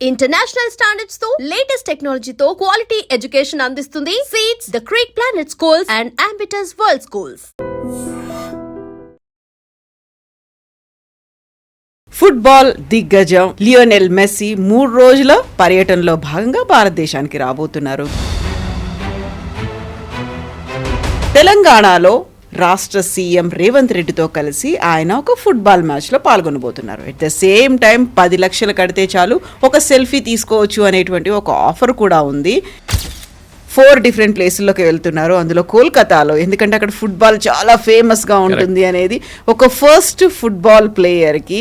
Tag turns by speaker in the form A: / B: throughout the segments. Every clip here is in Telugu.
A: ఇంటర్నేషనల్ స్టాండర్డ్స్ తో లేటెస్ట్ టెక్నాలజీతో క్వాలిటీ ఎడ్యుకేషన్ అందిస్తుంది seats the creek planet schools and Ambitus world schools.
B: Football దిగ్గజం లియోనెల్ మెస్సీ 3 రోజుల పర్యటనలో భాగంగా భారతదేశానికి రాబోతున్నారు. తెలంగాణలో రాష్ట్ర సీఎం రేవంత్ రెడ్డితో కలిసి ఆయన ఒక ఫుట్బాల్ మ్యాచ్లో పాల్గొనబోతున్నారు. ఎట్ ద సేమ్ టైం 10 లక్షలు కడితే చాలు ఒక సెల్ఫీ తీసుకోవచ్చు అనేటువంటి ఒక ఆఫర్ కూడా ఉంది. 4 డిఫరెంట్ ప్లేసుల్లోకి వెళ్తున్నారు. అందులో కోల్కతాలో, ఎందుకంటే అక్కడ ఫుట్బాల్ చాలా ఫేమస్గా ఉంటుంది అనేది, ఒక ఫస్ట్ ఫుట్బాల్ ప్లేయర్కి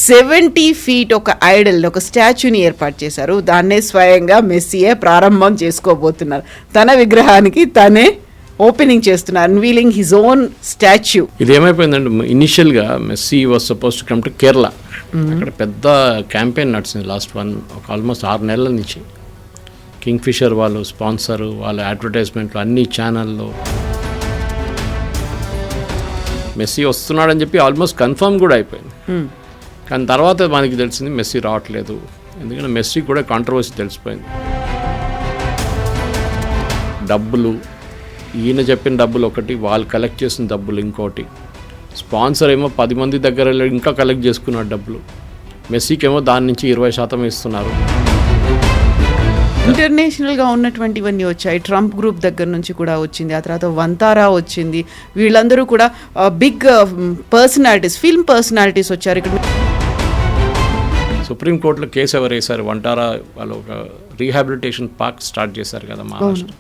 B: 70 feet ఒక ఐడల్, ఒక స్టాచ్యూని ఏర్పాటు చేశారు. దాన్నే స్వయంగా మెస్సీయే ప్రారంభం చేసుకోబోతున్నారు. తన విగ్రహానికి తనే ఓపెనింగ్ చేస్తున్నారు, అన్వీలింగ్ హిజ్ ఓన్ స్టాచ్యూ.
C: ఇది ఏమైపోయిందంటే, ఇనిషియల్గా Messi was suppose to come to Kerala. అక్కడ పెద్ద క్యాంపెయిన్ నడిచింది లాస్ట్ ఆల్మోస్ట్ 6 నెలల నుంచి. కింగ్ ఫిషర్ వాళ్ళు స్పాన్సరు, వాళ్ళ అడ్వర్టైజ్మెంట్లు అన్ని ఛానల్లో మెస్సీ వస్తున్నాడని చెప్పి ఆల్మోస్ట్ కన్ఫర్మ్ కూడా అయిపోయింది. కానీ తర్వాత మనకి తెలిసింది మెస్సీ రావట్లేదు. ఎందుకంటే మెస్సీ కూడా కాంట్రవర్సీ తెలిసిపోయింది. డబ్బులు, ఈయన చెప్పిన డబ్బులు ఒకటి, వాళ్ళు కలెక్ట్ చేసిన డబ్బులు ఇంకోటి. స్పాన్సర్ ఏమో 10 మంది దగ్గర ఇంకా కలెక్ట్ చేసుకున్నారు డబ్బులు. మెస్సీకి ఏమో దాని నుంచి 20% ఇస్తున్నారు.
B: ఇంటర్నేషనల్గా ఉన్నటువంటివన్నీ వచ్చాయి. ట్రంప్ గ్రూప్ దగ్గర నుంచి కూడా వచ్చింది, ఆ తర్వాత వంతారా వచ్చింది. వీళ్ళందరూ కూడా బిగ్ పర్సనాలిటీస్, ఫిల్మ్ పర్సనాలిటీస్ వచ్చారు. ఇక్కడ
C: సుప్రీంకోర్టులో కేసు ఎవరు వేశారు? వంటారా వాళ్ళు ఒక రీహాబిలిటేషన్ పార్క్ స్టార్ట్ చేశారు కదా మహారాష్ట్ర.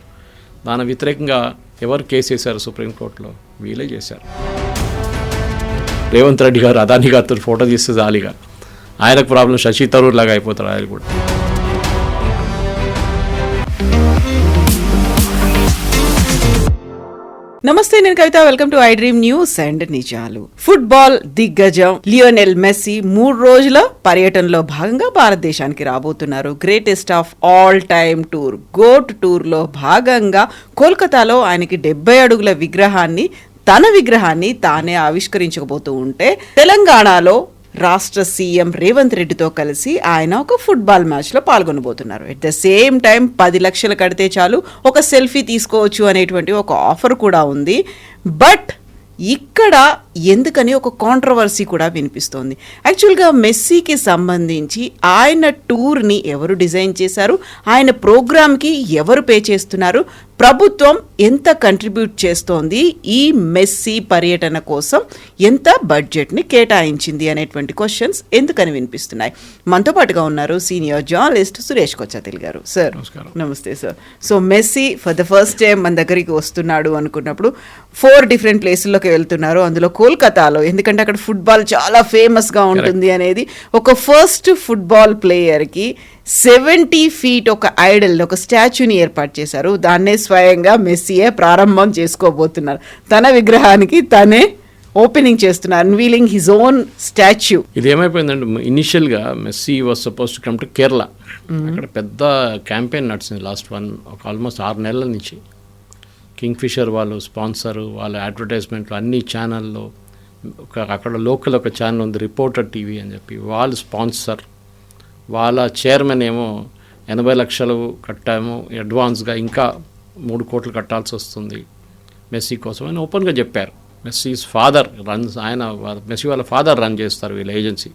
C: దాని వ్యతిరేకంగా ఎవరు కేసు వేశారు సుప్రీంకోర్టులో? వీళ్ళే చేశారు. రేవంత్ రెడ్డి గారు అదానీ గారితో ఫోటో తీస్తే జాలీగా ఆయనకు ప్రాబ్లం, శశి తరూర్ లాగా అయిపోతారు ఆయన కూడా.
B: నమస్తే, నేను Kavitha. Welcome to I dream news and నిజాలు. ఫుట్బాల్ దిగ్గజం లియోనెల్ మెస్సీ 3 రోజుల పర్యటనలో భాగంగా భారతదేశానికి రాబోతున్నారు. Greatest of all time tour, goat టూర్లో భాగంగా కోల్కతాలో ఆయనకి 70 అడుగుల విగ్రహాన్ని, తన విగ్రహాన్ని తానే ఆవిష్కరించబోతూ ఉంటే, తెలంగాణలో రాష్ట్ర సీఎం రేవంత్ రెడ్డితో కలిసి ఆయన ఒక ఫుట్బాల్ మ్యాచ్లో పాల్గొనబోతున్నారు. ఎట్ ద సేమ్ టైం 10 లక్షలు కడితే చాలు ఒక సెల్ఫీ తీసుకోవచ్చు అనేటువంటి ఒక ఆఫర్ కూడా ఉంది. బట్ ఇక్కడ ఎందుకని ఒక కాంట్రవర్సీ కూడా వినిపిస్తోంది. యాక్చువల్గా మెస్సీకి సంబంధించి ఆయన టూర్ని ఎవరు డిజైన్ చేశారు, ఆయన ప్రోగ్రామ్కి ఎవరు పే చేస్తున్నారు, ప్రభుత్వం ఎంత కంట్రిబ్యూట్ చేస్తోంది, ఈ మెస్సీ పర్యటన కోసం ఎంత బడ్జెట్ని కేటాయించింది అనేటువంటి క్వశ్చన్స్ ఎందుకని వినిపిస్తున్నాయి. మనతో పాటుగా ఉన్నారు సీనియర్ జర్నలిస్ట్ సురేష్ కొచ్చాతిల్ గారు. Sir namaste sir. So Messi for the first time మన దగ్గరికి వస్తున్నాడు అనుకున్నప్పుడు 4 డిఫరెంట్ ప్లేసుల్లోకి వెళ్తున్నారు. అందులో కోల్కతాలో, ఎందుకంటే అక్కడ ఫుట్బాల్ చాలా ఫేమస్గా ఉంటుంది అనేది, ఒక ఫస్ట్ ఫుట్బాల్ ప్లేయర్కి 70 feet ఒక ఐడల్, ఒక స్టాచ్యూని ఏర్పాటు చేశారు. దాన్నే స్వయంగా మెస్సీయే ప్రారంభం చేసుకోబోతున్నారు. తన విగ్రహానికి తనే ఓపెనింగ్ చేస్తున్నారు, అన్వీలింగ్ హిజ్ ఓన్ స్టాచ్యూ.
C: ఇది ఏమైపోయిందంటే, ఇనిషియల్గా Messi was suppose to come to Kerala. అక్కడ పెద్ద క్యాంపెయిన్ నడిచింది లాస్ట్ ఆల్మోస్ట్ 6 నెలల నుంచి. కింగ్ ఫిషర్ వాళ్ళు స్పాన్సరు, వాళ్ళ అడ్వర్టైజ్మెంట్లు అన్ని ఛానల్లో. అక్కడ లోకల్ ఒక ఛానల్ ఉంది, రిపోర్టర్ టీవీ అని చెప్పి, వాళ్ళు స్పాన్సర్. వాళ్ళ చైర్మన్ ఏమో 80 లక్షలు కట్టాము అడ్వాన్స్గా, ఇంకా 3 కోట్లు కట్టాల్సి వస్తుంది మెస్సీ కోసం అని ఓపెన్గా చెప్పారు. మెస్సీస్ ఫాదర్ మెస్సీ వాళ్ళ ఫాదర్ రన్ చేస్తారు వీళ్ళ ఏజెన్సీ.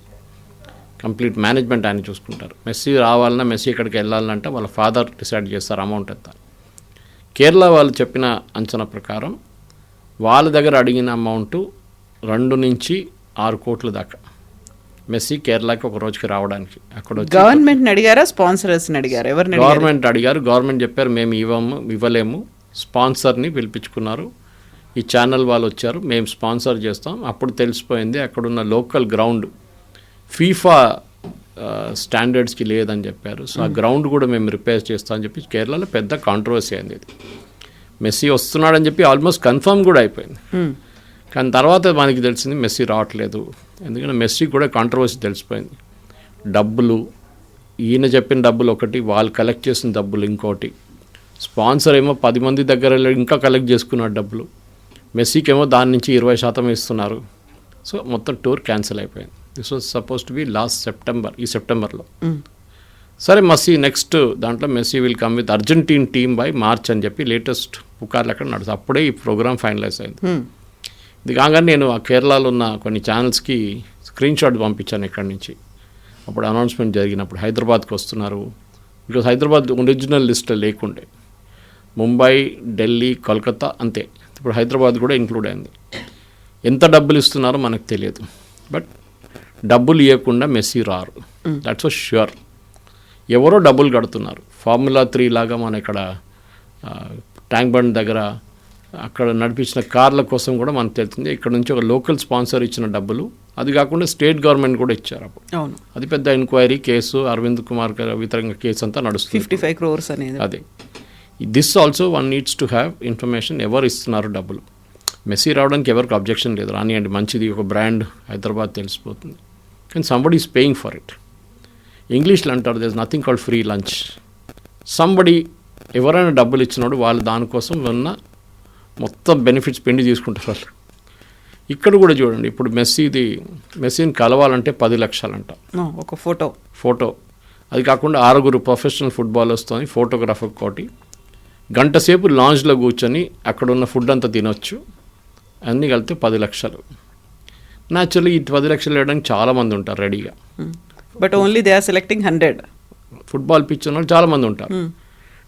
C: కంప్లీట్ మేనేజ్మెంట్ ఆయన చూసుకుంటారు. మెస్సీ రావాలన్నా, మెస్సీ ఎక్కడికి వెళ్ళాలంటే వాళ్ళ ఫాదర్ డిసైడ్ చేస్తారు అమౌంట్ ఎంత. కేరళ వాళ్ళు చెప్పిన అంచనా ప్రకారం వాళ్ళ దగ్గర అడిగిన అమౌంట్ 2 నుంచి 6 కోట్ల దాకా మెస్సీ కేరళకి ఒక రోజుకి రావడానికి. అక్కడ
B: గవర్నమెంట్ అడిగారా, స్పాన్సర్స్ని అడిగారు? ఎవరిని?
C: గవర్నమెంట్ అడిగారు. గవర్నమెంట్ చెప్పారు మేము ఇవ్వలేము. స్పాన్సర్ని పిలిపించుకున్నారు. ఈ ఛానల్ వాళ్ళు వచ్చారు, మేము స్పాన్సర్ చేస్తాం. అప్పుడు తెలిసిపోయింది అక్కడున్న లోకల్ గ్రౌండ్ ఫీఫా స్టాండర్డ్స్కి లేదని చెప్పారు. సో ఆ గ్రౌండ్ కూడా మేము రిపేర్ చేస్తామని చెప్పి కేరళలో పెద్ద కాంట్రవర్సీ అయింది. ఇది మెస్సీ వస్తున్నాడని చెప్పి ఆల్మోస్ట్ కన్ఫర్మ్ కూడా అయిపోయింది. కానీ తర్వాత మనకి తెలిసింది మెస్సీ రావట్లేదు. ఎందుకంటే మెస్సీ కూడా కాంట్రవర్సీ తెలిసిపోయింది. డబ్బులు, ఈయన చెప్పిన డబ్బులు ఒకటి, వాళ్ళు కలెక్ట్ చేసిన డబ్బులు ఇంకోటి. స్పాన్సర్ ఏమో 10 మంది దగ్గర ఇంకా కలెక్ట్ చేసుకున్నారు డబ్బులు. మెస్సీకి ఏమో దాని నుంచి 20% ఇస్తున్నారు. సో మొత్తం టూర్ క్యాన్సిల్ అయిపోయింది. This was suppose to be last September, ఈ సెప్టెంబర్లో. సరే నెక్స్ట్ దాంట్లో Messi will come with Argentine team by March అని చెప్పి లేటెస్ట్ పుకార్లు అక్కడ నడుస్తుంది. అప్పుడే ఈ ప్రోగ్రామ్ ఫైనలైజ్ అయింది. ఇది కాగానే నేను ఆ కేరళలో ఉన్న కొన్ని ఛానల్స్కి స్క్రీన్ షాట్ పంపించాను ఇక్కడి నుంచి. అప్పుడు అనౌన్స్మెంట్ జరిగినప్పుడు హైదరాబాద్కి వస్తున్నారు. బికాజ్ హైదరాబాద్ ఒరిజినల్ లిస్ట్లో లేకుండే, ముంబై, ఢిల్లీ, కోల్కతా అంతే. ఇప్పుడు హైదరాబాద్ కూడా ఇంక్లూడ్ అయింది. ఎంత డబ్బులు ఇస్తున్నారో మనకు తెలియదు, బట్ డబ్బులు ఇవ్వకుండా మెస్సీ రారు, దట్స్ ఫర్ ష్యూర్. ఎవరో డబ్బులు కడుతున్నారు. ఫార్ములా 3 లాగా మన ఇక్కడ ట్యాంక్ బండ్ దగ్గర అక్కడ నడిపించిన కార్ల కోసం కూడా మనకు తెలుస్తుంది. ఇక్కడ నుంచి ఒక లోకల్ స్పాన్సర్ ఇచ్చిన డబ్బులు, అది కాకుండా స్టేట్ గవర్నమెంట్ కూడా ఇచ్చారు అప్పుడు.
B: అవును,
C: అది పెద్ద ఎంక్వైరీ కేసు, అరవింద్ కుమార్ వ్యతిరేకంగా కేసు అంతా నడుస్తుంది.
B: 55 crores అనేది.
C: అదే this also one needs to have information, ఎవరు ఇస్తున్నారు డబ్బులు. మెస్సీ రావడానికి ఎవరికి అబ్జెక్షన్ లేదు, రానియండి, మంచిది, ఒక బ్రాండ్, హైదరాబాద్ తెలిసిపోతుంది. కానీ somebody is paying for it. ఇంగ్లీష్లో అంటారు there is nothing called free lunch. Somebody ఎవరైనా డబ్బులు ఇచ్చినప్పుడు వాళ్ళు దానికోసం ఉన్న మొత్తం బెనిఫిట్స్ పెండి తీసుకుంటారు వాళ్ళు. ఇక్కడ కూడా చూడండి, ఇప్పుడు మెస్సీని కలవాలంటే 10 లక్షలంట
B: ఒక ఫోటో. అది కాకుండా 6 ప్రొఫెషనల్ ఫుట్బాలర్స్తో ఫోటోగ్రాఫర్ కోటి, గంట సేపు లాంజ్లో కూర్చొని అక్కడ ఉన్న ఫుడ్ అంతా తినొచ్చు, అన్నీ కలిపితే 10 లక్షలు. న్యాచురల్లీ ఈ 10 లక్షలు వేయడానికి చాలామంది ఉంటారు రెడీగా. But only they are selecting 100.
C: Football pitch ఉన్న వాళ్ళు చాలామంది ఉంటారు.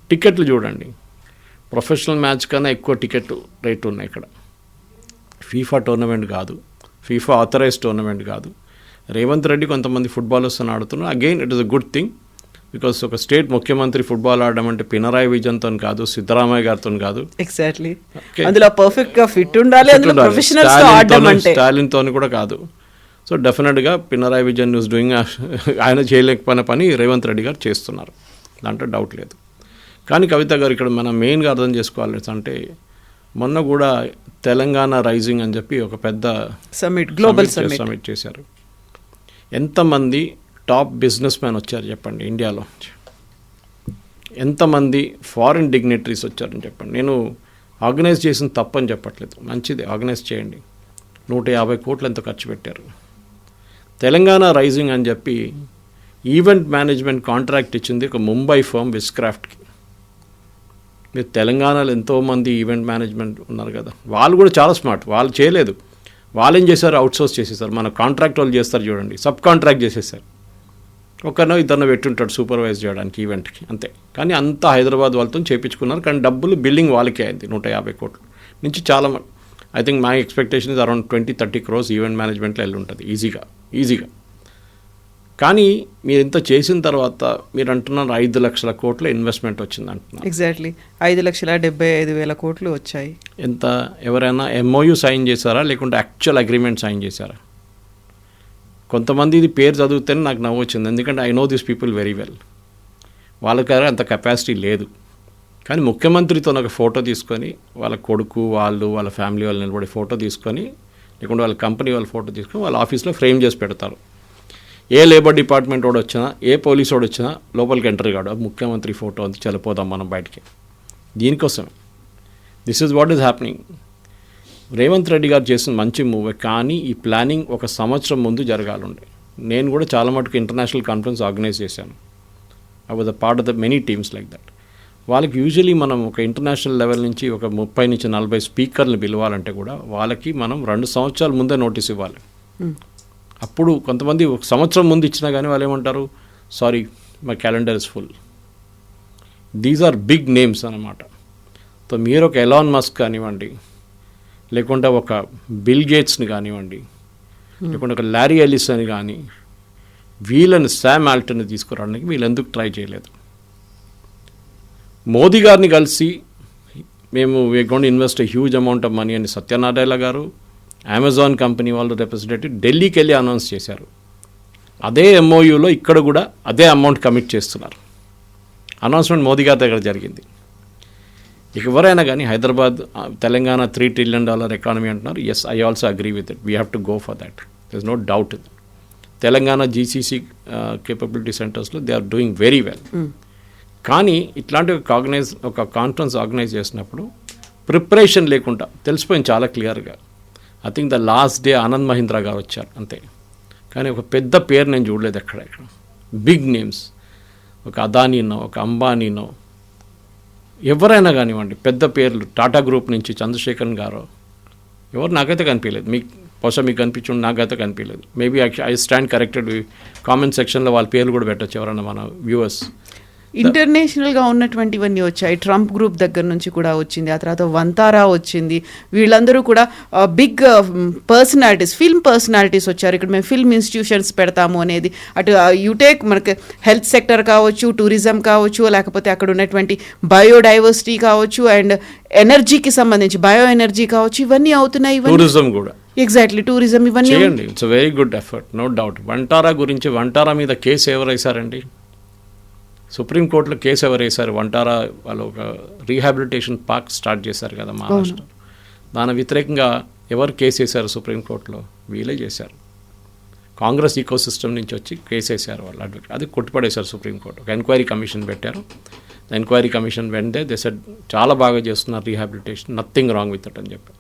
C: టికెట్లు చూడండి, ప్రొఫెషనల్ మ్యాచ్ కన్నా ఎక్కువ టికెట్ రేట్ ఉన్నాయి ఇక్కడ. ఫీఫా టోర్నమెంట్ కాదు, ఫీఫా ఆథరైజ్ టోర్నమెంట్ కాదు. రేవంత్ రెడ్డి కొంతమంది ఫుట్బాలర్స్ అని ఆడుతున్నారు. Again it is a good thing, because ఒక స్టేట్ ముఖ్యమంత్రి ఫుట్బాల్ ఆడడం అంటే పినరాయి విజయన్తో కాదు, సిద్ధరామయ్య గారితో కాదు.
B: ఎగ్జాక్ట్లీ, అందులో పర్ఫెక్ట్ గా ఫిట్ ఉండాలి,
C: స్టాలిన్తో కూడా కాదు. సో డెఫినెట్గా పినరాయి విజయన్ న్యూస్ డూయింగ్, ఆయన చేయలేకపోయిన పని రేవంత్ రెడ్డి గారు చేస్తున్నారు, దాంట్లో డౌట్ లేదు. కానీ కవిత గారు ఇక్కడ మనం మెయిన్గా అర్థం చేసుకోవాలి అంటే, మొన్న కూడా తెలంగాణ రైజింగ్ అని చెప్పి ఒక పెద్ద
B: గ్లోబల్
C: సమిట్ చేశారు. ఎంతమంది టాప్ బిజినెస్ మ్యాన్ వచ్చారు చెప్పండి ఇండియాలో, ఎంతమంది ఫారిన్ డిగ్నిటరీస్ వచ్చారని చెప్పండి. నేను ఆర్గనైజ్ చేసిన తప్పని చెప్పట్లేదు, మంచిది, ఆర్గనైజ్ చేయండి. 150 కోట్లు ఎంతో ఖర్చు పెట్టారు. తెలంగాణ రైజింగ్ అని చెప్పి ఈవెంట్ మేనేజ్మెంట్ కాంట్రాక్ట్ ఇచ్చింది ఒక ముంబై ఫర్మ్ విస్క్రాఫ్ట్కి. మీరు తెలంగాణలో ఎంతోమంది ఈవెంట్ మేనేజ్మెంట్ ఉన్నారు కదా, వాళ్ళు కూడా చాలా స్మార్ట్. వాళ్ళు చేయలేదు, వాళ్ళు ఏం చేశారు, అవుట్సోర్స్ చేసేసారు. మన కాంట్రాక్ట్ వాళ్ళు చేస్తారు చూడండి, సబ్ కాంట్రాక్ట్ చేసేసారు. ఒకరినో ఇద్దరినో పెట్టుంటాడు సూపర్వైజ్ చేయడానికి ఈవెంట్కి, అంతే. కానీ అంతా హైదరాబాద్ వాళ్ళతో చేయించుకున్నారు. కానీ డబ్బులు బిల్డింగ్ వాళ్ళకే అయింది 150 కోట్లు నుంచి. చాలా I think my expectation is around 20-30 crores event మేనేజ్మెంట్లో వెళ్ళి ఉంటుంది ఈజీగా. కానీ మీరు ఇంత చేసిన తర్వాత మీరు అంటున్నారు 5 లక్షల కోట్ల ఇన్వెస్ట్మెంట్ వచ్చింది అంటున్నారు.
B: ఎగ్జాక్ట్లీ 5,75,000 కోట్లు వచ్చాయి.
C: ఎంత, ఎవరైనా MOU సైన్ చేశారా లేకుంటే యాక్చువల్ అగ్రిమెంట్ సైన్ చేశారా? కొంతమంది ఇది పేరు చదివితేనే నాకు నవ్వు వచ్చింది, ఎందుకంటే I know this people very well. వాళ్ళకి అంత కెపాసిటీ లేదు. కానీ ముఖ్యమంత్రితో ఒక ఫోటో తీసుకొని, వాళ్ళ కొడుకు వాళ్ళ ఫ్యామిలీ వాళ్ళు నిలబడి ఫోటో తీసుకొని, లేకుంటే వాళ్ళ కంపెనీ వాళ్ళ ఫోటో తీసుకొని వాళ్ళ ఆఫీస్లో ఫ్రేమ్ చేసి పెడతారు. ఏ లేబర్ డిపార్ట్మెంట్ వాడు వచ్చినా, ఏ పోలీస్ వాడు వచ్చినా లోపలికి ఎంటర్ కాడు, ముఖ్యమంత్రి ఫోటో అంతా చనిపోదాం మనం బయటికి. దీనికోసం this is what is happening. Revanth Reddy గారు చేసిన మంచి మూవే, కానీ ఈ ప్లానింగ్ 1 సంవత్సరం ముందు జరగాలండి. నేను కూడా చాలా మటుకు ఇంటర్నేషనల్ కాన్ఫరెన్స్ ఆర్గనైజ్ చేశాను. I was a part of the many teams like that. వాళ్ళకి యూజువలీ మనం ఒక ఇంటర్నేషనల్ లెవెల్ నుంచి ఒక 30 నుంచి 40 స్పీకర్ని పిలవాలంటే కూడా వాళ్ళకి మనం 2 సంవత్సరాల ముందే నోటీస్ ఇవ్వాలి. అప్పుడు కొంతమంది 1 సంవత్సరం ముందు ఇచ్చినా కానీ వాళ్ళు ఏమంటారు, sorry my calendar is full. These are big names అన్నమాట. సో మీరు ఒక ఎలాన్ మస్క్ కానివ్వండి, లేకుంటే ఒక బిల్ గేట్స్ని కానివ్వండి, లేకుంటే ఒక లారీ ఎలిస్ అని కానీ, వీళ్ళని శామ్ ఆల్టన్ని తీసుకురావడానికి వీళ్ళు ఎందుకు ట్రై చేయలేదు? మోదీ గారిని కలిసి మేము we are going to invest a huge amount of money అని సత్యనారాయణ గారు, అమెజాన్ కంపెనీ వాళ్ళు రిప్రజెంటేటివ్ ఢిల్లీకి వెళ్ళి అనౌన్స్ చేశారు. అదే MOUలో ఇక్కడ కూడా అదే అమౌంట్ కమిట్ చేస్తున్నారు. అనౌన్స్మెంట్ మోదీ గారి దగ్గర జరిగింది. ఇక ఎవరైనా కానీ హైదరాబాద్, తెలంగాణ $3 trillion ఎకానమీ అంటున్నారు. Yes, I also agree with it. We have to go for that. There is no doubt in. Telangana GCC capability సెంటర్స్లో they are doing very well. కానీ ఇట్లాంటి ఒక కాన్ఫరెన్స్ ఆర్గనైజ్ చేసినప్పుడు ప్రిపరేషన్ లేకుండా తెలిసిపోయింది చాలా క్లియర్గా. I think the last day Anand Mahindra గారు వచ్చారు అంతే. కానీ ఒక పెద్ద పేరు నేను చూడలేదు ఎక్కడ బిగ్ నేమ్స్. ఒక అదానీనో ఒక అంబానీనో ఎవరైనా కానివ్వండి, పెద్ద పేర్లు టాటా గ్రూప్ నుంచి చంద్రశేఖరన్ గారు ఎవరు నాకైతే కనిపించలేదు. మీకు బహుశా మీకు కనిపించండి, నాకైతే కనిపించలేదు. Maybe I stand corrected. Comment సెక్షన్లో వాళ్ళ పేర్లు కూడా పెట్టచ్చు ఎవరన్నా మన వ్యూవర్స్.
B: ఇంటర్నేషనల్గా ఉన్నటువంటివన్నీ వచ్చాయి. ట్రంప్ గ్రూప్ దగ్గర నుంచి కూడా వచ్చింది, ఆ తర్వాత వంతారా వచ్చింది. వీళ్ళందరూ కూడా బిగ్ పర్సనాలిటీస్, ఫిల్మ్ పర్సనాలిటీస్ వచ్చారు. ఇక్కడ మేము ఫిల్మ్ ఇన్స్టిట్యూషన్స్ పెడతాము అనేది, అటు యూటేక్ మనకి హెల్త్ సెక్టర్ కావచ్చు, టూరిజం కావచ్చు, లేకపోతే అక్కడ ఉన్నటువంటి బయోడైవర్సిటీ కావచ్చు, అండ్ ఎనర్జీకి సంబంధించి బయో ఎనర్జీ కావచ్చు, ఇవన్నీ అవుతున్నాయి.
C: టూరిజం కూడా
B: ఎగ్జాక్ట్లీ, టూరిజం ఇవన్నీ
C: చేయండి. It's very good effort, no doubt. Vantara గురించి, వంటారా మీద కేసు ఎవరు వేశారండి? సుప్రీంకోర్టులో కేసు ఎవరు వేశారు? వంటారా వాళ్ళు ఒక రీహాబిలిటేషన్ పార్క్ స్టార్ట్ చేశారు కదా మహారాష్ట్ర. దాని వ్యతిరేకంగా ఎవరు కేసు వేశారు సుప్రీంకోర్టులో? వీళ్ళే చేశారు. కాంగ్రెస్ ఈకో సిస్టమ్ నుంచి వచ్చి కేసు వేశారు వాళ్ళు అడ్వకేట్. అది కొట్టుపడేశారు సుప్రీంకోర్టు. ఒక ఎంక్వైరీ కమిషన్ పెట్టారు. ఎంక్వైరీ కమిషన్ వెంటే దే సెడ్ చాలా బాగా చేస్తున్నారు rehabilitation, nothing wrong with it అని చెప్పి.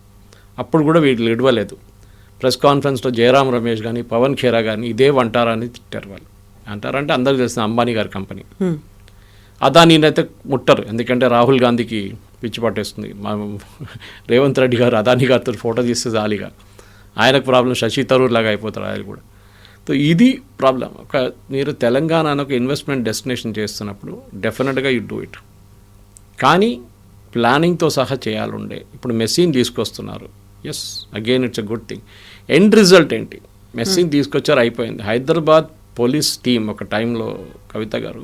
C: అప్పుడు కూడా వీళ్ళు ఇడవలేదు. ప్రెస్ కాన్ఫరెన్స్లో జయరాం రమేష్ కానీ పవన్ ఖేరా కానీ ఇదే వంటారా అని తిట్టారు వాళ్ళు. అంటారంటే అందరికీ తెలిసిన అంబానీ గారి కంపెనీ. అదానీనైతే ముట్టరు, ఎందుకంటే రాహుల్ గాంధీకి పిచ్చి పట్టేస్తుంది. రేవంత్ రెడ్డి గారు అదానీ గారితో ఫోటో తీస్తే జాలీగా ఆయనకు ప్రాబ్లం, శశి తరూర్ లాగా అయిపోతారు ఆయన కూడా. సో ఇది ప్రాబ్లం. మీరు తెలంగాణను ఒక ఇన్వెస్ట్మెంట్ డెస్టినేషన్ చేస్తున్నప్పుడు డెఫినెట్గా యూ డూ ఇట్, కానీ ప్లానింగ్తో సహా చేయాలండే. ఇప్పుడు మెస్సీని తీసుకొస్తున్నారు, yes, again it's a good thing. End result ఏంటి? మెస్సీని తీసుకొచ్చారు, అయిపోయింది. హైదరాబాద్ పోలీస్ టీం ఒక టైంలో, కవిత గారు,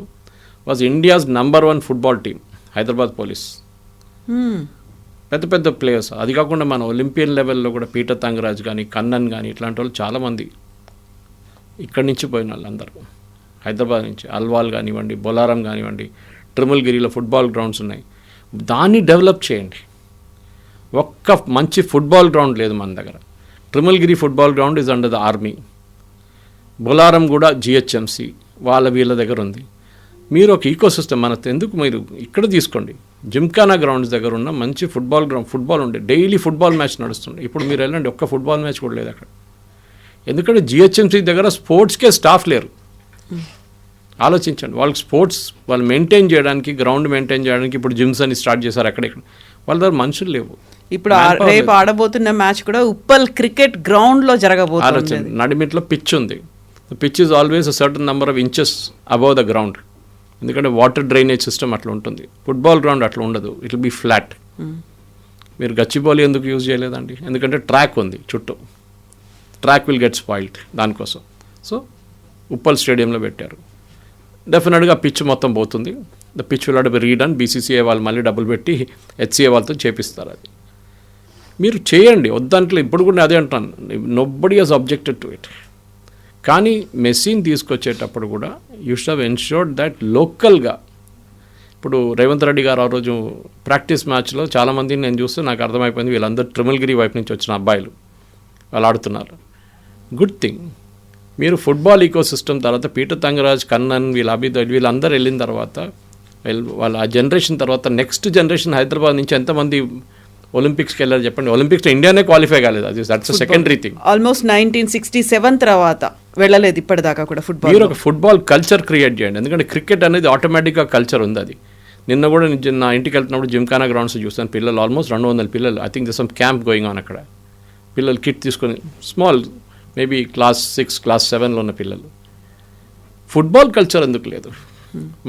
C: was India's #1 football team. Hyderabad police పెద్ద పెద్ద ప్లేయర్స్. అది కాకుండా మన ఒలింపియన్ లెవెల్లో కూడా పీటర్ తంగరాజ్ కానీ కన్నన్ కానీ ఇట్లాంటి వాళ్ళు చాలామంది ఇక్కడి నుంచి పోయిన వాళ్ళు అందరూ హైదరాబాద్ నుంచి. అల్వాల్ కానివ్వండి, బొలారం కానివ్వండి, ట్రిమల్గిరిలో ఫుట్బాల్ గ్రౌండ్స్ ఉన్నాయి. దాన్ని డెవలప్ చేయండి. ఒక్క మంచి ఫుట్బాల్ గ్రౌండ్ లేదు మన దగ్గర. Trimulgherry football ground is under the army. Bolarum కూడా జిహెచ్ఎంసి వాళ్ళ వీళ్ళ దగ్గర ఉంది. మీరు ఒక ఈకో సిస్టమ్ మన ఎందుకు మీరు ఇక్కడ తీసుకోండి. జిమ్ఖానా గ్రౌండ్స్ దగ్గర ఉన్న మంచి ఫుట్బాల్ గ్రౌండ్, ఫుట్బాల్ ఉండే డైలీ ఫుట్బాల్ మ్యాచ్ నడుస్తుంది. ఇప్పుడు మీరు వెళ్ళండి, ఒక్క ఫుట్బాల్ మ్యాచ్ కూడా లేదు అక్కడ. ఎందుకంటే జిహెచ్ఎంసీ దగ్గర స్పోర్ట్స్కే స్టాఫ్ లేరు. ఆలోచించండి, వాళ్ళకి స్పోర్ట్స్ వాళ్ళు మెయింటైన్ చేయడానికి, గ్రౌండ్ మెయింటైన్ చేయడానికి ఇప్పుడు జిమ్స్ అని స్టార్ట్ చేశారు అక్కడెక్కడ. వాళ్ళ దగ్గర మనుషులు లేవు.
B: ఇప్పుడు రేపు ఆడబోతున్న మ్యాచ్ కూడా ఉప్పల్ క్రికెట్ గ్రౌండ్లో జరగబోతుంది.
C: నడిమిట్లో పిచ్ ఉంది. Pitch is always a certain number of inches above the ground, ఎందుకంటే వాటర్ డ్రైనేజ్ సిస్టమ్ అట్లా ఉంటుంది. ఫుట్బాల్ గ్రౌండ్ అట్లా ఉండదు, ఇట్ విల్ బీ ఫ్లాట్. మీరు గచ్చిబౌలి ఎందుకు యూజ్ చేయలేదండి? ఎందుకంటే ట్రాక్ ఉంది చుట్టూ, ట్రాక్ విల్ గెట్ స్పాయిల్డ్ దానికోసం. సో ఉప్పల్ స్టేడియంలో పెట్టారు. డెఫినెట్గా పిచ్ మొత్తం పోతుంది. The pitch will be Radeon. BCCI వాళ్ళు మళ్ళీ డబ్బులు పెట్టి హెచ్సీఏ వాళ్ళతో చేపిస్తారు. అది మీరు చేయండి, వద్దంటే. ఇప్పుడు కూడా అదే అంటాను, nobody has objected to it. కానీ మెస్సీని తీసుకొచ్చేటప్పుడు కూడా you should have ensured that లోకల్గా. ఇప్పుడు రేవంత్ రెడ్డి గారు ఆ రోజు ప్రాక్టీస్ మ్యాచ్లో చాలామందిని నేను చూస్తే నాకు అర్థమైపోయింది, వీళ్ళందరూ ట్రిమల్గిరి వైపు నుంచి వచ్చిన అబ్బాయిలు వాళ్ళు ఆడుతున్నారు. Good thing. మీరు ఫుట్బాల్ ఈకో సిస్టమ్ తర్వాత పీటర్ తంగరాజ్, కన్నన్, వీళ్ళందరూ వెళ్ళిన తర్వాత వాళ్ళ ఆ జనరేషన్ తర్వాత నెక్స్ట్ జనరేషన్ హైదరాబాద్ నుంచి ఎంతమంది ఒలింపిక్స్కి వెళ్ళారు చెప్పండి? ఒలింపిక్స్లో ఇండియానే క్వాలిఫై కాలేదు. అది దట్స్ సెకండరీ థింగ్.
B: ఆల్మోస్ట్ 1967 తర్వాత వెళ్ళలేదు ఇప్పటిదాకా కూడా ఫుట్బాల్.
C: మీరు ఒక ఫుట్బాల్ కల్చర్ క్రియేట్ చేయండి, ఎందుకంటే క్రికెట్ అనేది ఆటోమేటిక్గా కల్చర్ ఉంది. అది నిన్న కూడా నా ఇంటికి వెళ్తున్నప్పుడు జిమ్ఖానా గ్రౌండ్స్ చూస్తాను. పిల్లలు ఆల్మోస్ట్ 200 పిల్లలు, I think this some camp going on అక్కడ. పిల్లలు కిట్ తీసుకొని, స్మాల్ మేబీ క్లాస్ 6, క్లాస్ 7లో ఉన్న పిల్లలు. ఫుట్బాల్ కల్చర్ ఎందుకు లేదు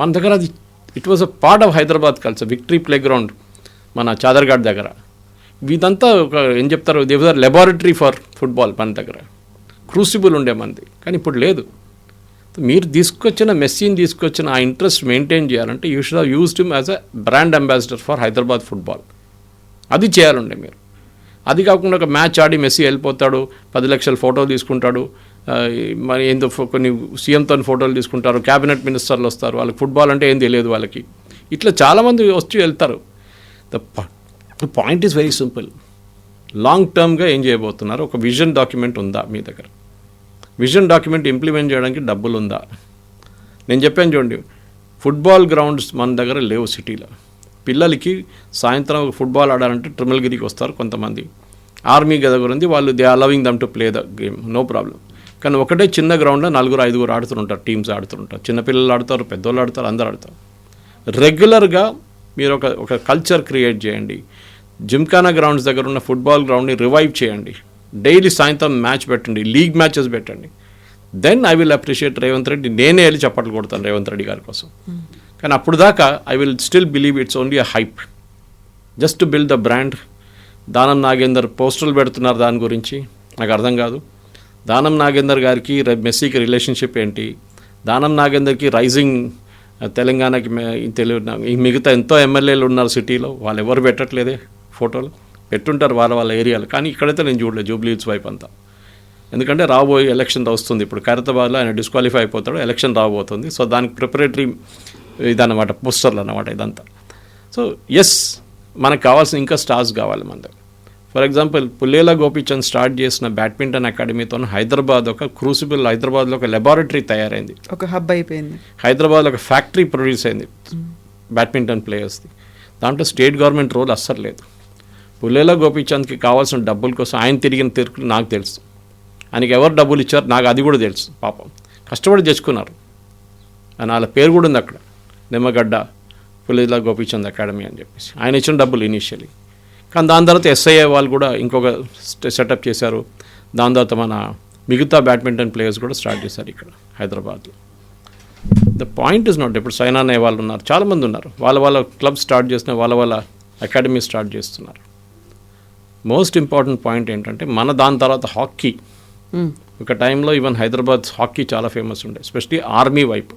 C: మన దగ్గర? అది it was a part of Hyderabad culture. Victory play ground మన చాదర్ఘాట్ దగ్గర, ఇదంతా ఒక ఏం చెప్తారు, దేవర్ లెబారెటరీ ఫర్ ఫుట్బాల్ మన దగ్గర. క్రూసిబుల్ ఉండే మనది, కానీ ఇప్పుడు లేదు. మీరు మెస్సీని తీసుకొచ్చిన ఆ ఇంట్రెస్ట్ మెయింటైన్ చేయాలంటే you should have used him as a brand ambassador for Hyderabad football. అది చేయాలండి మీరు. అది కాకుండా ఒక మ్యాచ్ ఆడి మెస్సీ వెళ్ళిపోతాడు, 10 లక్షల ఫోటోలు తీసుకుంటాడు, మరి ఏందో కొన్ని సీఎంతో ఫోటోలు తీసుకుంటారు, క్యాబినెట్ మినిస్టర్లు వస్తారు, వాళ్ళకి ఫుట్బాల్ అంటే ఏం తెలియదు వాళ్ళకి. ఇట్లా చాలామంది వచ్చి వెళ్తారు. The point is very simple. Long టర్మ్గా ఏం చేయబోతున్నారు? ఒక విజన్ డాక్యుమెంట్ ఉందా మీ దగ్గర? విజన్ డాక్యుమెంట్ ఇంప్లిమెంట్ చేయడానికి డబ్బులు ఉందా? నేను చెప్పాను చూడండి, ఫుట్బాల్ గ్రౌండ్స్ మన దగ్గర లేవు సిటీలో. పిల్లలకి సాయంత్రం ఫుట్బాల్ ఆడాలంటే ట్రిమల్గిరికి వస్తారు కొంతమంది. ఆర్మీ దగ్గర ఉంది, వాళ్ళు they are loving them to play the game, no problem. కానీ ఒకటే చిన్న గ్రౌండ్లో 4-5 ఆడుతుంటారు, టీమ్స్ ఆడుతుంటారు, చిన్నపిల్లలు ఆడతారు, పెద్దోళ్ళు ఆడతారు, అందరూ ఆడతారు. రెగ్యులర్గా మీరు ఒక కల్చర్ క్రియేట్ చేయండి. జిమ్ఖానా గ్రౌండ్స్ దగ్గర ఉన్న ఫుట్బాల్ గ్రౌండ్ని రివైవ్ చేయండి. డైలీ సాయంత్రం మ్యాచ్ పెట్టండి, లీగ్ మ్యాచెస్ పెట్టండి. Then I will appreciate Revanth Reddy. నేనే వెళ్ళి చప్పట్లు కొడతాను రేవంత్ రెడ్డి గారి కోసం. కానీ అప్పుడు దాకా I will still believe it's only a hype, just to build the brand. Danam Nagender పోస్టర్లు పెడుతున్నారు దాని గురించి, నాకు అర్థం కాదు. దానం నాగేందర్ గారికి మెస్సీకి రిలేషన్షిప్ ఏంటి? దానం నాగేందర్కి రైజింగ్ తెలంగాణకి మిగతా ఎంతో ఎమ్మెల్యేలు ఉన్నారు సిటీలో, వాళ్ళు ఎవరు పెట్టట్లేదే ఫోటోలు. పెట్టుంటారు వాళ్ళ ఏరియాలో, కానీ ఇక్కడైతే నేను చూడలేదు జూబ్లీ హిల్స్ వైపు అంతా. ఎందుకంటే రాబోయే ఎలక్షన్ వస్తుంది, ఇప్పుడు ఖైరతాబాద్లో ఆయన డిస్క్వాలిఫై అయిపోతాడు, ఎలక్షన్ రాబోతుంది. సో దానికి ప్రిపరేటరీ ఇదన్నమాట, పోస్టర్లు అన్నమాట ఇదంతా. సో ఎస్, మనకు కావాల్సిన ఇంకా స్టార్స్ కావాలి మన దగ్గర. ఫర్ ఎగ్జాంపుల్ పుల్లేల గోపీచంద్ స్టార్ట్ చేసిన బ్యాడ్మింటన్ అకాడమీతో హైదరాబాద్ ఒక క్రూసిబుల్, హైదరాబాద్లో ఒక లెబారెటరీ తయారైంది, ఒక హబ్ అయిపోయింది. హైదరాబాద్లో ఒక ఫ్యాక్టరీ ప్రొడ్యూస్ అయింది బ్యాడ్మింటన్ ప్లేయర్స్ది. దాంట్లో స్టేట్ గవర్నమెంట్ రోల్ అస్సలు లేదు. పుల్లేల గోపీచంద్కి కావాల్సిన డబ్బుల కోసం ఆయన తిరిగిన తిరుగులు నాకు తెలుసు. ఆయనకి ఎవరు డబ్బులు ఇచ్చారు నాకు అది కూడా తెలుసు. పాపం కష్టపడి తెచ్చుకున్నారు, అని వాళ్ళ పేరు కూడా ఉంది అక్కడ, నిమ్మగడ్డ పుల్లేల గోపీచంద్ అకాడమీ అని చెప్పేసి. ఆయన ఇచ్చిన డబ్బులు ఇనీషియలీ. కానీ దాని తర్వాత ఎస్ఐఏ వాళ్ళు కూడా ఇంకొక సెటప్ చేశారు. దాని తర్వాత మన మిగతా బ్యాడ్మింటన్ ప్లేయర్స్ కూడా స్టార్ట్ చేశారు ఇక్కడ హైదరాబాద్లో. ద పాయింట్ ఇస్ నాట్, ఇప్పుడు సైనా అనే వాళ్ళు ఉన్నారు, చాలామంది ఉన్నారు, వాళ్ళ క్లబ్ స్టార్ట్ చేసిన, వాళ్ళ అకాడమీ స్టార్ట్ చేస్తున్నారు. మోస్ట్ ఇంపార్టెంట్ పాయింట్ ఏంటంటే మన దాని తర్వాత హాకీ. ఒక టైంలో ఈవెన్ హైదరాబాద్ హాకీ చాలా ఫేమస్ ఉండే, ఎస్పెషలీ ఆర్మీ వైపు.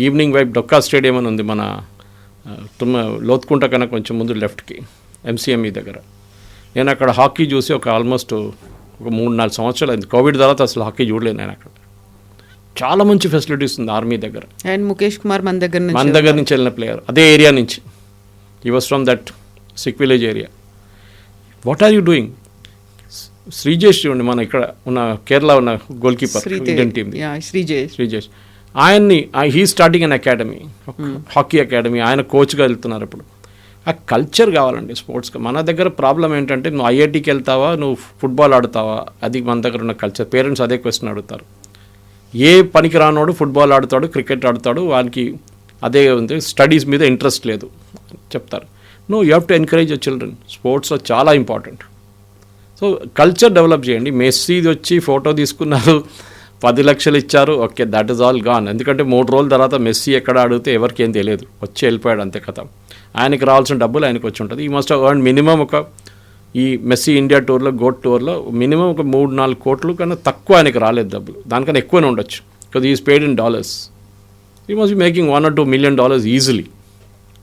C: ఈవినింగ్ వైపు డొక్కా స్టేడియం అని ఉంది మన లోతుకుంట కన్నా కొంచెం ముందు లెఫ్ట్కి, ఎంసీఎంఈ దగ్గర. నేను అక్కడ హాకీ చూసి ఆల్మోస్ట్ ఒక 3-4 సంవత్సరాలు అయింది. కోవిడ్ తర్వాత అసలు హాకీ చూడలేదు నేను అక్కడ. చాలా మంచి ఫెసిలిటీస్ ఉంది ఆర్మీ దగ్గర. అండ్ ముఖేష్ కుమార్ మన దగ్గర నుంచి వెళ్ళిన ప్లేయర్, అదే ఏరియా నుంచి. He was from that Sikh village area. What are you doing? Sreejesh చూడండి, మన ఇక్కడ ఉన్న కేరళ ఉన్న goalkeeper Indian team Sreejesh, ఆయన్ని he starting an academy, hockey academy. ఆయన కోచ్గా వెళ్తున్నారు ఇప్పుడు. ఆ కల్చర్ కావాలండి స్పోర్ట్స్కి. మన దగ్గర ప్రాబ్లం ఏంటంటే నువ్వు ఐఐటీకి వెళ్తావా, నువ్వు ఫుట్బాల్ ఆడుతావా, అది మన దగ్గర ఉన్న కల్చర్. పేరెంట్స్ అదే క్వశ్చన్ అడుగుతారు. ఏ పనికి రానోడు ఫుట్బాల్ ఆడుతాడు, క్రికెట్ ఆడుతాడు, వానికి అదే ఉంది, స్టడీస్ మీద ఇంట్రెస్ట్ లేదు చెప్తారు. No, you have to encourage your children. స్పోర్ట్స్లో చాలా ఇంపార్టెంట్. సో కల్చర్ డెవలప్ చేయండి. మెస్సీ వచ్చి ఫోటో తీసుకున్నారు, 10 లక్షలు ఇచ్చారు, okay, that is all gone. ఎందుకంటే 3 రోజుల తర్వాత మెస్సీ ఎక్కడ అడిగితే ఎవరికి ఏం తెలియదు, వచ్చి వెళ్ళిపోయాడు అంతే కథ. ఆయనకి రావాల్సిన డబ్బులు ఆయనకు వచ్చి ఉంటుంది. ఈ మస్ట్ ఎర్న్ మినిమం ఈ మెస్సీ ఇండియా టూర్లో, గోట్ టూర్లో మినిమం 3-4 కోట్లు కన్నా తక్కువ ఆయనకి రాలేదు డబ్బులు, దానికన్నా ఎక్కువనే ఉండొచ్చు. Because is paid in dollars. He must be making $1 or $2 million easily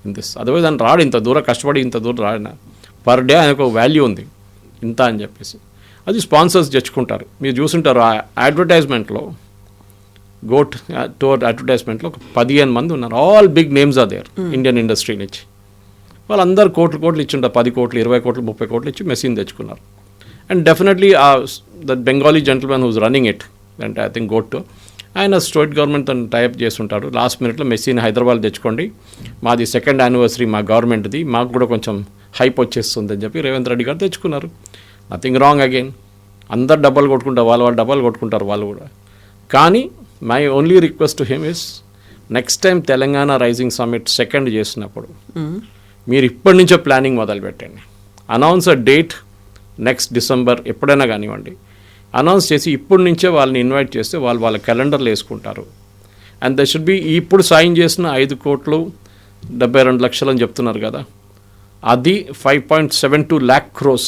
C: in this. Otherwise ఆయన రాడు, ఇంత దూరం కష్టపడి ఇంత దూరం రాడిన. పర్ డే ఆయనకు ఒక వాల్యూ ఉంది ఇంత అని చెప్పేసి. అది స్పాన్సర్స్ తెచ్చుకుంటారు. మీరు చూసుంటారు ఆ అడ్వర్టైజ్మెంట్లో, గోట్ టూర్ అడ్వర్టైజ్మెంట్లో 15 మంది ఉన్నారు. All big names are there Indian industry నుంచి. వాళ్ళందరూ కోట్లు ఇచ్చింటారు, 10 కోట్లు, 20 కోట్లు, 30 కోట్లు ఇచ్చి మెస్సీని తెచ్చుకున్నారు. And definitely that Bengali gentlemen whose running it, అంటే ఐ థింక్ గోట్, ఆయన స్టేట్ గవర్నమెంట్తో టైప్ చేస్తుంటారు. లాస్ట్ మినిట్లో మెస్సీని హైదరాబాద్ తెచ్చుకోండి, మాది 2nd anniversary మా గవర్నమెంట్ది, మాకు కూడా కొంచెం హైప్ వచ్చేస్తుంది అని చెప్పి రేవంత్ రెడ్డి గారు తెచ్చుకున్నారు. Nothing wrong again. అందరు డబ్బాలు కొట్టుకుంటారు, వాళ్ళు డబ్బాలు కొట్టుకుంటారు వాళ్ళు కూడా. కానీ my only request to him is, next time Telangana rising summit 2nd చేసినప్పుడు మీరు ఇప్పటి నుంచో ప్లానింగ్ మొదలు పెట్టండి. Announce a date next December ఎప్పుడైనా కానివ్వండి, అనౌన్స్ చేసి ఇప్పటి నుంచే వాళ్ళని ఇన్వైట్ చేస్తే వాళ్ళ క్యాలెండర్లు వేసుకుంటారు. అండ్ దే షుడ్ బి ఇప్పుడు సైన్ చేసిన 5,72 లక్షలు అని చెప్తున్నారు కదా, అది 5.72 lakh crores.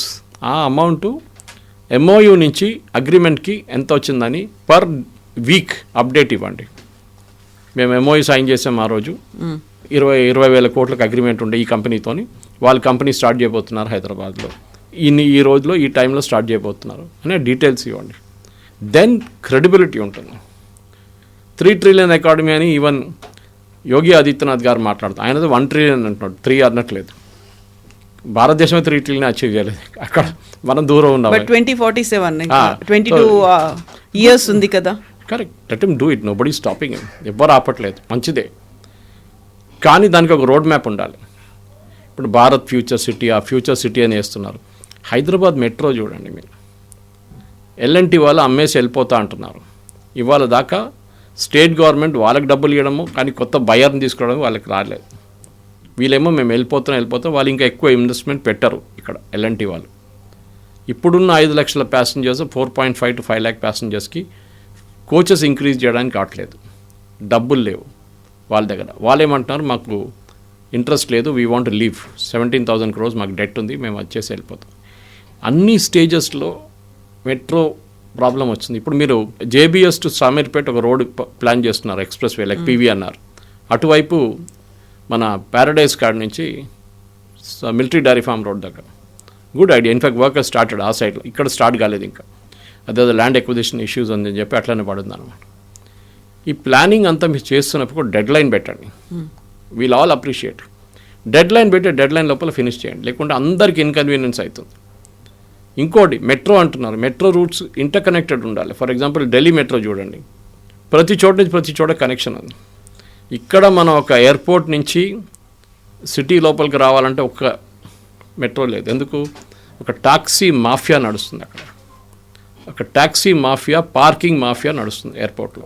C: ఆ అమౌంట్ ఎంఓయూ నుంచి అగ్రిమెంట్కి ఎంత వచ్చిందని పర్ వీక్ అప్డేట్ ఇవ్వండి. మేము ఎంఓయూ సైన్ చేసాం ఆ రోజు, 20,000 కోట్లకు అగ్రిమెంట్ ఉండే ఈ కంపెనీతోని, వాళ్ళ కంపెనీ స్టార్ట్ చేయబోతున్నారు హైదరాబాద్లో, ఈ రోజులో ఈ టైంలో స్టార్ట్ చేయబోతున్నారు అనే డీటెయిల్స్ ఇవ్వండి. దెన్ క్రెడిబిలిటీ ఉంటుంది. 3 trillion ఎకాడమీ అని ఈవెన్ యోగి ఆదిత్యనాథ్ గారు మాట్లాడుతారు. ఆయనది 1 trillion అంటున్నాడు, 3 అనట్లేదు. భారతదేశమే 3 trillion అచీవ్ చేయలేదు, అక్కడ మనం దూరం ఉన్నాం. 2047 22 years ఉంది కదా. Correct, let him do it, nobody stopping him, ఎవ్వరు ఆపట్లేదు, మంచిదే. కానీ దానికి ఒక రోడ్ మ్యాప్ ఉండాలి. ఇప్పుడు భారత్ ఫ్యూచర్ సిటీ, ఆ ఫ్యూచర్ సిటీ అని వేస్తున్నారు. హైదరాబాద్ మెట్రో చూడండి మీరు, ఎల్ఎన్టీ వాళ్ళు అమ్మేసి వెళ్ళిపోతా అంటున్నారు. ఇవాళ దాకా స్టేట్ గవర్నమెంట్ వాళ్ళకి డబ్బులు ఇవ్వడము, కానీ కొత్త బయర్ని తీసుకోవడం వాళ్ళకి రాలేదు. వీళ్ళేమో మేము వెళ్ళిపోతాం, వాళ్ళు ఇంకా ఎక్కువ ఇన్వెస్ట్మెంట్ పెట్టరు ఇక్కడ ఎల్ఎన్టీ వాళ్ళు. ఇప్పుడున్న 5 లక్షల ప్యాసింజర్స్ 4.5 to 5 lakh ప్యాసింజర్స్కి కోచెస్ ఇంక్రీజ్ చేయడానికి కావట్లేదు, డబ్బులు లేవు వాళ్ళ దగ్గర. వాళ్ళు ఏమంటున్నారు, మాకు ఇంట్రెస్ట్ లేదు, వీ వాంట్ లీవ్, 17,000 crores మాకు డెట్ ఉంది, మేము వచ్చేసి వెళ్ళిపోతాం. అన్ని స్టేజెస్లో మెట్రో ప్రాబ్లం వచ్చింది. ఇప్పుడు మీరు జేబీఎస్ టు సామీర్పేట్ ఒక రోడ్ ప్లాన్ చేస్తున్నారు, ఎక్స్ప్రెస్ వే లైక్ పీవీ అన్నారు. అటువైపు మన ప్యారడైజ్ కార్డ్ నుంచి మిలిటరీ డైరీ ఫార్మ్ రోడ్ దగ్గర good idea. In fact work started ఆ సైడ్లో, ఇక్కడ స్టార్ట్ కాలేదు ఇంకా, అదే ల్యాండ్ ఎక్విజిషన్ ఇష్యూస్ ఉందని చెప్పి అట్లనే పడుతుంది అనమాట. ఈ ప్లానింగ్ అంతా మీరు చేస్తున్నప్పుడు డెడ్ లైన్ పెట్టండి. We'll all appreciate. Dead line పెట్టి డెడ్ లైన్ లోపల ఫినిష్ చేయండి, లేకుంటే అందరికి ఇన్కన్వీనియన్స్ అవుతుంది. ఇంకోటి మెట్రో అంటున్నారు, మెట్రో రూట్స్ ఇంటర్ కనెక్టెడ్ ఉండాలి. ఫర్ ఎగ్జాంపుల్ ఢిల్లీ మెట్రో చూడండి, ప్రతి చోట కనెక్షన్ ఉంది. ఇక్కడ మనం ఒక ఎయిర్పోర్ట్ నుంచి సిటీ లోపలికి రావాలంటే ఒక్క మెట్రో లేదు. ఎందుకు? ఒక టాక్సీ మాఫియా నడుస్తుంది అక్కడ, ఒక టాక్సీ మాఫియా, పార్కింగ్ మాఫియా నడుస్తుంది ఎయిర్పోర్ట్లో.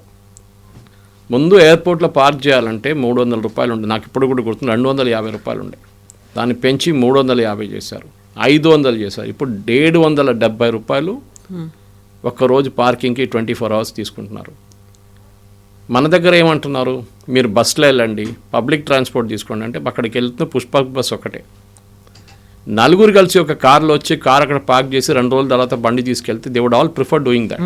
C: ముందు ఎయిర్పోర్ట్లో పార్క్ చేయాలంటే 300 రూపాయలు ఉండే, నాకు ఇప్పుడు కూడా గుర్తుంది, 250 రూపాయలు ఉండే, దాన్ని పెంచి 350 చేశారు, 500 చేశారు. ఇప్పుడు 770 రూపాయలు ఒక్కరోజు పార్కింగ్కి 24 hours తీసుకుంటున్నారు. మన దగ్గర ఏమంటున్నారు, మీరు బస్సులో వెళ్ళండి, పబ్లిక్ ట్రాన్స్పోర్ట్ తీసుకోండి అంటే అక్కడికి వెళ్తున్న పుష్పక్ బస్ ఒకటే. 4 కలిసి ఒక కార్లో వచ్చి కార్ అక్కడ పార్క్ చేసి 2 రోజుల తర్వాత బండి తీసుకెళ్తే they would all prefer doing that.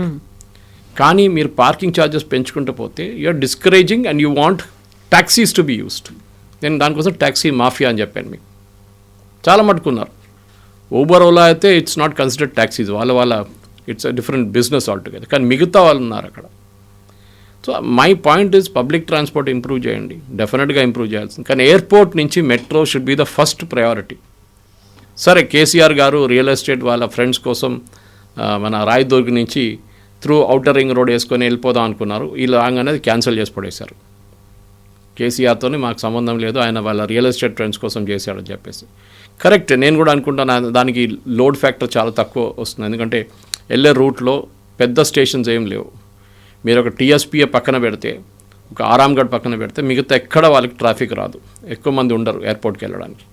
C: కానీ మీరు పార్కింగ్ ఛార్జెస్ పెంచుకుంటూ పోతే you are discouraging and you want taxis to be used. నేను దానికోసం ట్యాక్సీ మాఫియా అని చెప్పాను మీకు. చాలా మట్టుకున్నారు. ఊబర్, ఓలా అయితే ఇట్స్ నాట్ కన్సిడర్డ్ ట్యాక్సీస్, వాళ్ళ it's a different business altogether. కానీ మిగతా వాళ్ళు ఉన్నారు అక్కడ. So my point is public transport improve చేయండి, డెఫినెట్గా ఇంప్రూవ్ చేయాల్సింది. కానీ ఎయిర్పోర్ట్ నుంచి metro should be the first priority. సరే, కేసీఆర్ గారు రియల్ ఎస్టేట్ వాళ్ళ ఫ్రెండ్స్ కోసం మన రాయదుర్గ్ నుంచి త్రూ ఔటర్ రింగ్ రోడ్ వేసుకొని వెళ్ళిపోదాం అనుకున్నారు. ఈ లాంగ్ అనేది క్యాన్సిల్ చేసి పడేశారు. కేసీఆర్తోనే మాకు సంబంధం లేదు, ఆయన వాళ్ళ రియల్ ఎస్టేట్ ఫ్రెండ్స్ కోసం చేశాడని చెప్పేసి. కరెక్ట్, నేను కూడా అనుకుంటాను దానికి లోడ్ ఫ్యాక్టర్ చాలా తక్కువ వస్తుంది. ఎందుకంటే వెళ్ళే రూట్లో పెద్ద స్టేషన్స్ ఏం లేవు. మీరు ఒక టీఎస్పీఏ పక్కన పెడితే, ఒక ఆరాంగఢ్ పక్కన పెడితే మిగతా ఎక్కడ వాళ్ళకి ట్రాఫిక్ రాదు, ఎక్కువ మంది ఉండరు ఎయిర్పోర్ట్కి వెళ్ళడానికి.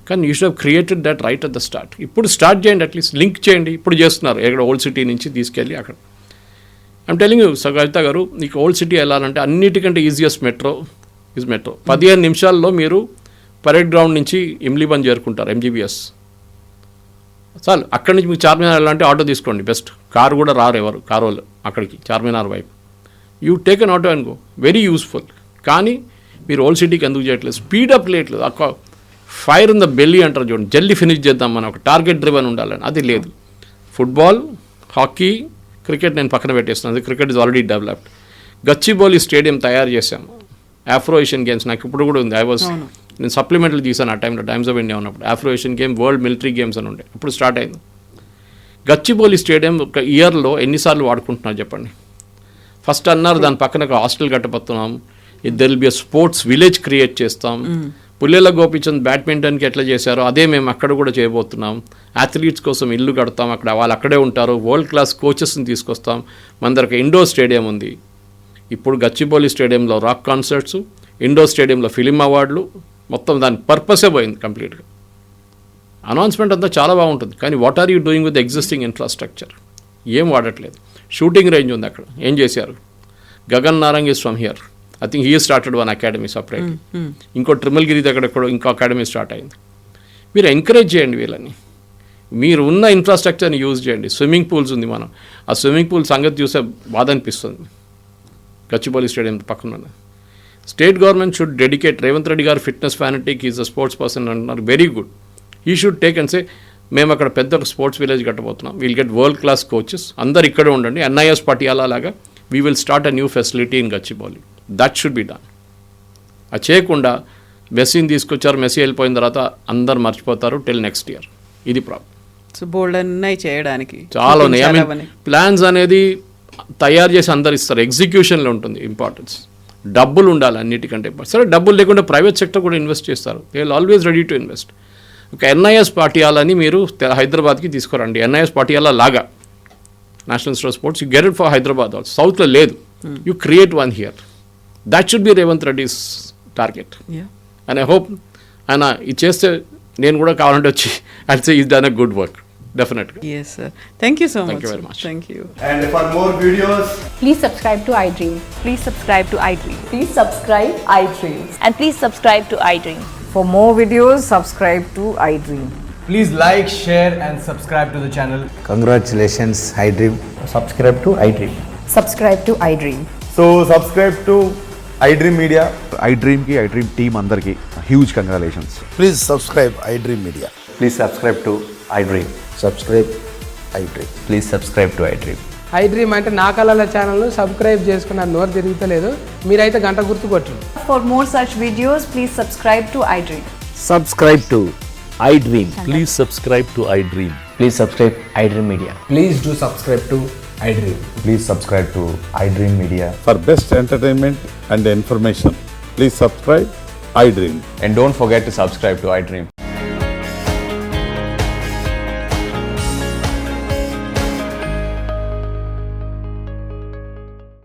C: కానీ you should have created that right at the start. ఇప్పుడు స్టార్ట్ చేయండి, అట్లీస్ట్ లింక్ చేయండి. ఇప్పుడు చేస్తున్నారు, ఎక్కడ ఓల్డ్ సిటీ నుంచి తీసుకెళ్ళి అక్కడ. ఐమ్ టెలింగ్ యూ కవిత గారు, నీకు ఓల్డ్ సిటీ వెళ్ళాలంటే అన్నిటికంటే ఈజియెస్ట్ మెట్రో ఇస్ మెట్రో. 15 నిమిషాల్లో మీరు పరేడ్ గ్రౌండ్ నుంచి ఇమ్లీబన్ చేరుకుంటారు, ఎంజీబీఎస్ చాలు. అక్కడి నుంచి మీకు చార్మినార్ వెళ్ళాలంటే ఆటో తీసుకోండి బెస్ట్. కారు కూడా రారు ఎవరు, కారు వాళ్ళు అక్కడికి చార్మినార్ వైపు. You take an auto and go, very useful. కానీ మీరు ఓల్డ్ సిటీకి ఎందుకు చేయట్లేదు? స్పీడప్ లేట్లేదు. ఫైర్ ఇన్ ద బెల్లీ అంటారు చూడండి, జల్దీ ఫినిష్ చేద్దాం, మనం ఒక టార్గెట్ డ్రివెన్ ఉండాలని, అది లేదు. ఫుట్బాల్, హాకీ, క్రికెట్ నేను పక్కన పెట్టేస్తున్నాను, cricket is already developed. Gachibowli stadium తయారు చేశాము, ఆఫ్రో ఏషియన్ గేమ్స్ నాకు ఇప్పుడు కూడా ఉంది. నేను సప్లిమెంట్లు తీసాను ఆ టైంలో, టైమ్స్ ఆఫ్ ఇండియా ఉన్నప్పుడు. Afro Asian game, world military games అని ఉండే, అప్పుడు స్టార్ట్ అయింది. గచ్చిబౌలి స్టేడియం ఒక ఇయర్లో ఎన్నిసార్లు వాడుకుంటున్నారు చెప్పండి. ఫస్ట్ అన్నారు దాని పక్కన ఒక హాస్టల్ కట్టబోతున్నాం, there will be a sports village create చేస్తాం. పుల్లెల గోపిచంద్ బ్యాడ్మింటన్కి ఎట్లా చేశారో అదే మేము అక్కడ కూడా చేయబోతున్నాం. అథ్లీట్స్ కోసం ఇల్లు కడతాం, అక్కడ వాళ్ళు అక్కడే ఉంటారు, వరల్డ్ క్లాస్ కోచెస్ని తీసుకొస్తాం. మన దగ్గర ఇండోర్ స్టేడియం ఉంది. ఇప్పుడు గచ్చిబౌలి స్టేడియంలో రాక్ కాన్సర్ట్స్, ఇండోర్ స్టేడియంలో ఫిలిం అవార్డులు, మొత్తం దాని పర్పసే పోయింది కంప్లీట్గా. అనౌన్స్మెంట్ అంతా చాలా బాగుంటుంది, కానీ what are you doing with existing infrastructure? ఏం వాడట్లేదు. షూటింగ్ రేంజ్ ఉంది అక్కడ, ఏం చేశారు? Gagan Narang is from here, I think he started one academy separate. ఇంకో ట్రిమల్గిరి దగ్గర ఎక్కడెక్కడో ఇంకో అకాడమీ స్టార్ట్ అయింది. మీరు ఎంకరేజ్ చేయండి వీళ్ళని, మీరు ఉన్న ఇన్ఫ్రాస్ట్రక్చర్ని యూజ్ చేయండి. స్విమ్మింగ్ పూల్స్ ఉంది, మనం ఆ స్విమ్మింగ్ పూల్ సంగతి చూసే బాధ అనిపిస్తుంది. గచ్చిబౌలి స్టేడియం పక్కన state government should dedicate. Revanth Reddy గారు fitness fanatic, is a sports person అంటున్నారు, very good. He should take and say, మేము అక్కడ పెద్ద ఒక స్పోర్ట్స్ విలేజ్ కట్టబోతున్నాం, we'll get world class coaches, అందరు ఇక్కడే ఉండండి. ఎన్ఐఎస్ పటియాలా లాగా we will start a new facility in Gachibowli. That should be done. అది చేయకుండా మెస్సీని తీసుకొచ్చారు, మెస్సీ వెళ్ళిపోయిన తర్వాత అందరు మర్చిపోతారు టిల్ నెక్స్ట్ ఇయర్. ఇది ప్రాబ్లం.
B: సో బోల్డ్ ఉన్నాయి చేయడానికి,
C: చాలా ఉన్నాయి. ఐ మీన్ ప్లాన్స్ అనేది తయారు చేసి అందరు ఇస్తారు, ఎగ్జిక్యూషన్లో ఉంటుంది ఇంపార్టెన్స్. డబ్బులు ఉండాలి అన్నిటికంటే. సరే, డబ్బులు లేకుండా ప్రైవేట్ సెక్టర్ కూడా ఇన్వెస్ట్ చేస్తారు, they will always ready to invest. ఒక ఎన్ఐఎస్ పాటియాలని మీరు హైదరాబాద్కి తీసుకురండి, ఎన్ఐఎస్ పాటియాలా లాగా national institute of sports, you get it for Hyderabad also. సౌత్లో లేదు, you create one here. That should be Revanth Reddy's target. And I hope ఆయన ఇది చేస్తే నేను కూడా కావాలంటే వచ్చి I'll say he's done a good work, definitely.
B: Yes, sir. Thank you so much.
C: Thank you very
B: sir.
C: much.
B: Thank you.
D: And for more videos,
E: Please subscribe to iDream.
F: Please subscribe to iDream.
E: Please subscribe iDream.
F: And please subscribe to iDream.
G: For more videos, subscribe to iDream.
D: please like, share and subscribe to the channel.
H: Congratulations, iDream.
D: Subscribe to iDream.
G: Subscribe to iDream.
D: So subscribe to iDream Media.
I: iDream ki iDream team అందరికి huge congratulations.
H: Please subscribe iDream Media.
J: Please subscribe to iDream.
H: Subscribe iDream.
J: Please subscribe to iDream.
K: iDream అంటే నా కళల ఛానల్ను సబ్స్క్రైబ్ చేసుకున్న నోరు తిరుగుతలేదు, మీరైతే గంట గుర్తు కొట్టండి.
F: For more such videos, please subscribe to iDream.
J: Subscribe to iDream. Please subscribe to iDream. Please subscribe iDream Media.
D: Please do subscribe to iDream.
I: Please subscribe to iDream Media.
H: For best entertainment and information, please subscribe iDream.
J: And don't forget to subscribe to iDream.